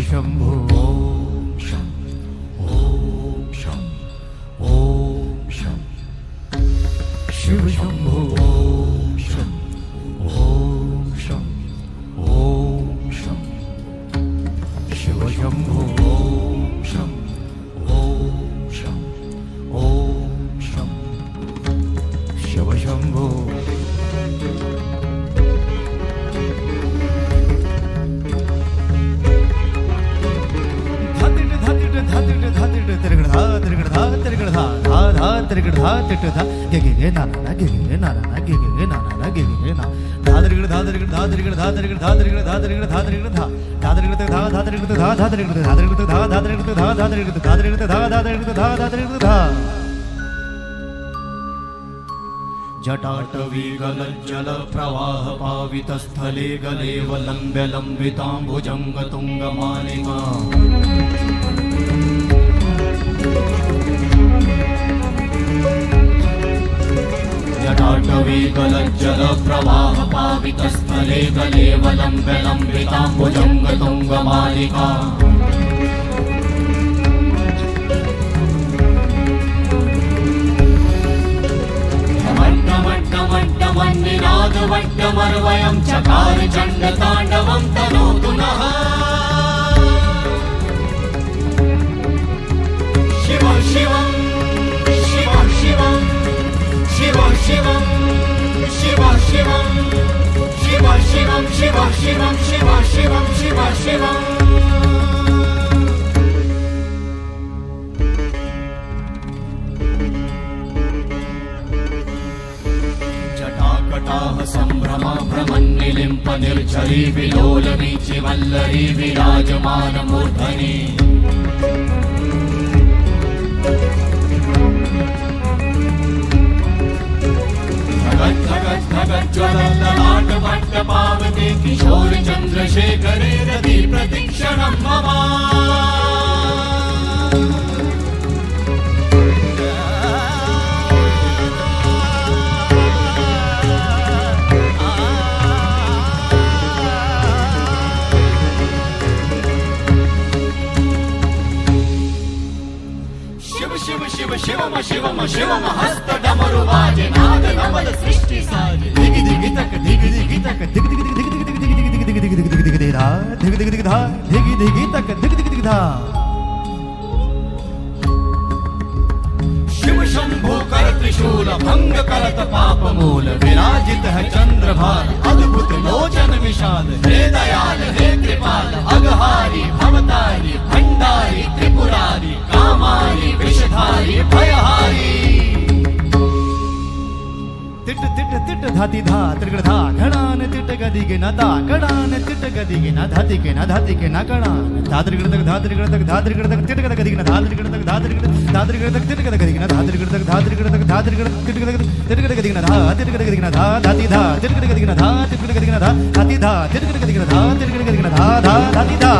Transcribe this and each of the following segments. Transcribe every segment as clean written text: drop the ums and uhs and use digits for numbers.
शंभो ओम शं ओम शं ओम शं शिव शंभो ओम शं ओम शं ओम शं शिव शंभो ओम शं ओम शं ओम शं शिव शंभो जटाटवीगलज्जल प्रवाह पावितस्थले गलेव लम्ब्य लम्बिताम्बुजङ्ग तुङ्गमालिका जटाटवीगलज्जल प्रवाह पावितस्थले गलेव लम्ब्य लम्बिताम्बुजङ्ग तुङ्गमालिका वट्टमर्वयं चकार चण्डताण्डवं तनोतु नः शिव शिवं शिव शिवं शिव शिवं शिव शिवं शिव शिवं शिव शिवं शिव शिवं शिव शिवं संभ्रमा भ्रमन्निलिम्प निर्झरी विलोल वीचि वल्लरी विराजमान मूर्धनि धगत् धगत् धगत् ज्वलल्ललाट वट्ट पावते किशोर चन्द्रशेखरे रति प्रतिक्षणं मम शिवम शिवम शिवम हस्त डमरु बाजे नाद नवल सृष्टि साजे दिगि दिगि तक दिगि दिगि तक दिगि दिगि दिगि दिगि दिगि दिगि दिगि दिगि दिगि दिगि धा दिगि दिगि दिगि धा दिगि दिगि तक दिगि दिगि दिगि धा शिव शंभो कर त्रिशूल भंग करत पाप मूल विराजित है चंद्रभार अद्भुत लोचन विशाल हे दयाल हे कृपाल अघहारी भवतारी भंडारी त्रिपुरारी कामारी विषधारी भयहारी तिट तिट तिट धाति धा त्रिगण धा घणान तिट गदि के न ता कणान तिट गदि के न धाति के न धाति के न कणान धात्रिगण तक धात्रिगण तक धात्रिगण तक तिट गद गदि के न धात्रिगण तक धात्रिगण धात्रिगण तक तिट गद गदि के न धात्रिगण तक धात्रिगण तक धात्रिगण तिट गद तिट गद गदि के न धा तिट गद गदि के न धा धाति धा तिट गद गदि के न धा तिट गद गदि के न धा धाति धा तिट गद गदि के न धा तिट गद गदि के न धा धा धाति धा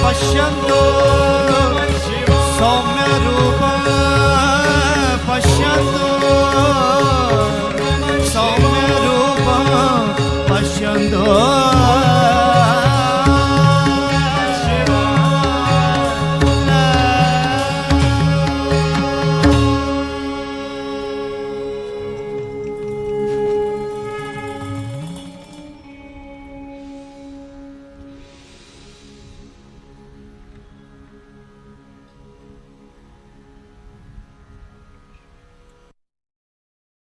पश्यन्तु सौम्य रूप